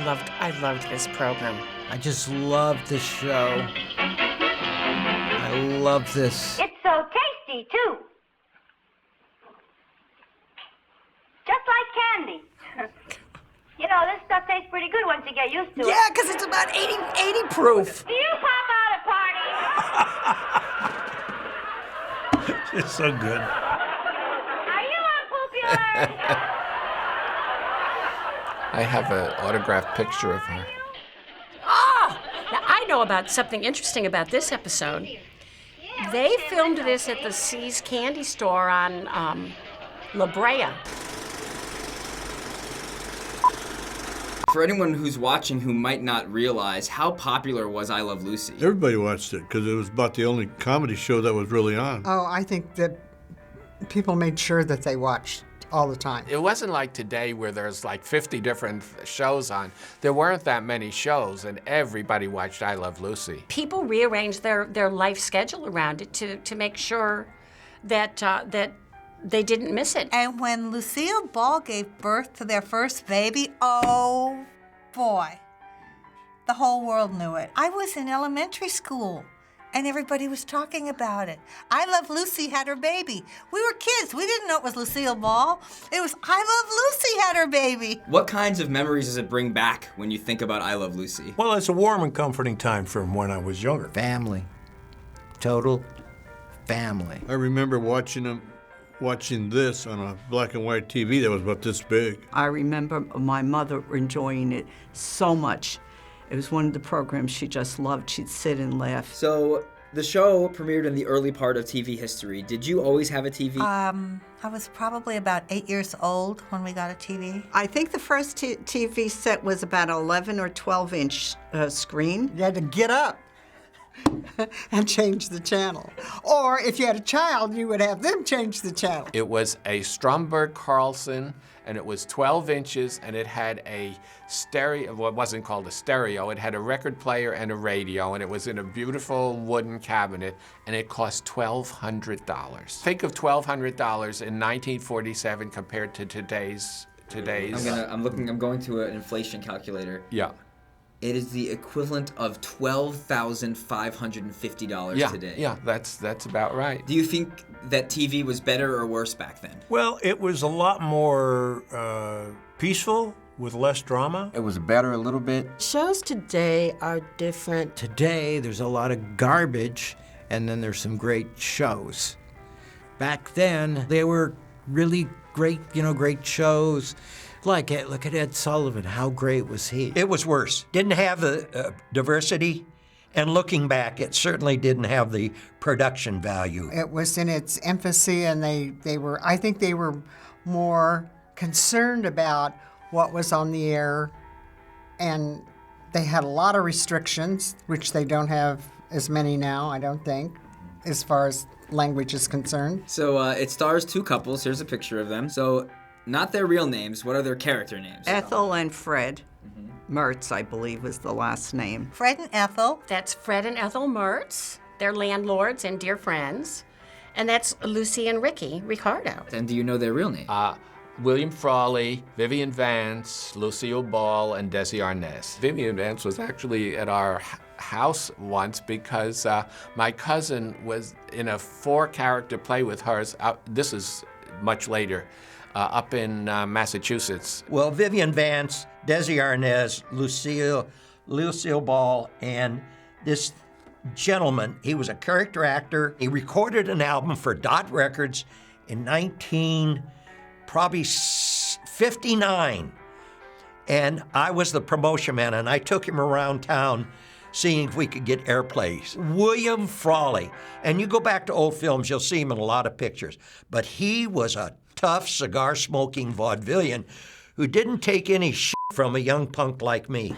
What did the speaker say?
loved this program. I just love this show. I love this. It's so tasty, too. Just like candy. You know, this stuff tastes pretty good once you get used to it. Yeah, because it's about 80 proof. Do you pop out at parties? It's so good. Are you unpopular? I have an autographed picture of her. Oh! Now, I know about something interesting about this episode. They filmed this at the See's Candy Store on La Brea. For anyone who's watching who might not realize, how popular was I Love Lucy? Everybody watched it because it was about the only comedy show that was really on. Oh, I think that people made sure that they watched all the time. It wasn't like today where there's like 50 different shows on. There weren't that many shows, and everybody watched I Love Lucy. People rearranged their life schedule around it to make sure that they didn't miss it. And when Lucille Ball gave birth to their first baby, oh boy, the whole world knew it. I was in elementary school and everybody was talking about it. I Love Lucy had her baby. We were kids. We didn't know it was Lucille Ball. It was I Love Lucy had her baby. What kinds of memories does it bring back when you think about I Love Lucy? Well, it's a warm and comforting time from when I was younger. Family. Total family. I remember watching this on a black and white TV that was about this big. I remember my mother enjoying it so much. It was one of the programs she just loved. She'd sit and laugh. So, the show premiered in the early part of TV history. Did you always have a TV? I was probably about 8 years old when we got a TV. I think the first TV set was about 11 or 12-inch screen. You had to get up and change the channel. Or if you had a child, you would have them change the channel. It was a Stromberg Carlson, and it was 12 inches, and it had a stereo, well, it wasn't called a stereo, it had a record player and a radio, and it was in a beautiful wooden cabinet, and it cost $1,200. Think of $1,200 in 1947 compared to today's. I'm going to an inflation calculator. Yeah. It is the equivalent of $12,550 today. Yeah, that's about right. Do you think that TV was better or worse back then? Well, it was a lot more peaceful with less drama. It was better a little bit. Shows today are different. Today, there's a lot of garbage, and then there's some great shows. Back then, they were really great, great shows. Look at Ed Sullivan. How great was he? It was worse. Didn't have the diversity, and looking back, it certainly didn't have the production value. It was in its infancy, and I think they were more concerned about what was on the air, and they had a lot of restrictions, which they don't have as many now, I don't think, as far as language is concerned. So it stars two couples. Here's a picture of them. So not their real names. What are their character names? Ethel and Fred. Mertz, I believe, was the last name. Fred and Ethel. That's Fred and Ethel Mertz. They're landlords and dear friends. And that's Lucy and Ricky Ricardo. And do you know their real name? William Frawley, Vivian Vance, Lucille Ball, and Desi Arnaz. Vivian Vance was actually at our house once because my cousin was in a 4-character play with hers. This is much later. Up in Massachusetts. Well, Vivian Vance, Desi Arnaz, Lucille Ball, and this gentleman, he was a character actor. He recorded an album for Dot Records in 1959. And I was the promotion man, and I took him around town seeing if we could get airplays. William Frawley. And you go back to old films, you'll see him in a lot of pictures. But he was a tough, cigar-smoking vaudevillian who didn't take any shit from a young punk like me.